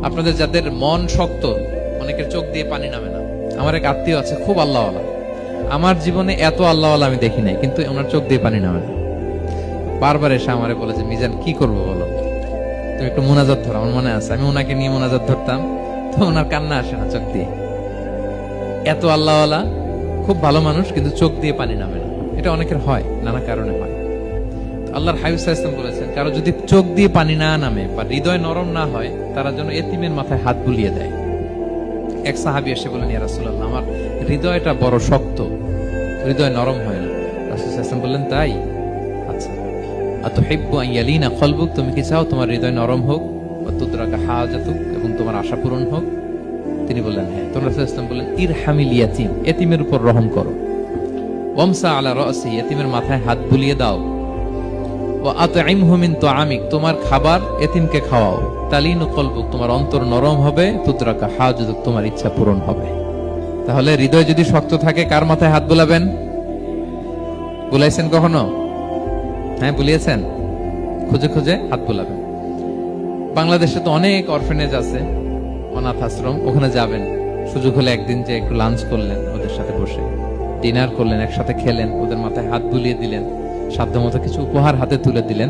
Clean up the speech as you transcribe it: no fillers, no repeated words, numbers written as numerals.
আপনাদের যাদের মন শক্ত, অনেকের চোখ দিয়ে পানি নামে না। আমার এক আত্মীয় আছে, খুব আল্লাহওয়ালা। আমার জীবনে এত আল্লাহওয়ালা আমি দেখি নাই, কিন্তু ওনার চোখ দিয়ে পানি নামে না। বারবার এসে আমারে বলে যে, মিজান কি করবো বলো, তুমি একটু মোনাজাত ধরো। আমার মনে আছে আমি ওনাকে নিয়ে মোনাজাত ধরতাম, তো ওনার কান্না আসে না চোখ দিয়ে। এত আল্লাহওয়ালা, খুব ভালো মানুষ, কিন্তু চোখ দিয়ে পানি নামে না। এটা অনেকের হয়, নানা কারণে হয়। আল্লাহর হাবিব সাল্লাল্লাহু আলাইহি ওয়াসাল্লাম বলেছেন, কারো যদি চোখ দিয়ে পানি না নামে বা হৃদয় নরম না হয়, তারা যেন এতিমের মাথায় হাত বুলিয়ে দেয়। এক সাহাবী এসে বলেন, ইয়া রাসূলুল্লাহ, আমার হৃদয়টা বড় শক্ত, হৃদয় নরম হয় না। রাসূল সাল্লাল্লাহু আলাইহি ওয়াসাল্লাম বললেন, তাই? আচ্ছা, আতুহিব্বু আন ইয়ালিনা কলবুক, তুমি কি চাও তোমার হৃদয় নরম হোক, ওয়া তুদরাকা হাজাতুক, এবং তোমার আশা পূরণ হোক? তিনি বললেন, হ্যাঁ। তো রাসূল সাল্লাল্লাহু আলাইহি ওয়াসাল্লাম বললেন, ইরহামিল ইয়াতীম, এতিমের উপর রহম করো। ওয়ামসা আলা রাসি, এতিমের মাথায় হাত বুলিয়ে দাও। ওয়া আতইমহু মিন তুআমিক, তোমার খাবার এতিমকে খাওয়াও। তালিনু কলবুক, তোমার অন্তর নরম হবে। তুদরাকা হাজাতুক, তোমার ইচ্ছা পূরণ হবে। তাহলে হৃদয় যদি শক্ত থাকে, কার মাথায় হাত বুলাবেন? বুলাইছেন কখনো? হ্যাঁ, বুলিয়েছেন? খুঁজে খুঁজে হাত বুলাবেন। বাংলাদেশে তো অনেক অরফেনেজ আছে, অনাথ আশ্রম, ওখানে যাবেন। সুযোগ হলে একদিন যে একটু লাঞ্চ করলেন ওদের সাথে বসে, ডিনার করলেন, একসাথে খেলেন, ওদের মাথায় হাত বুলিয়ে দিলেন, সাধ্যমতো কিছু উপহার হাতে তুলে দিলেন।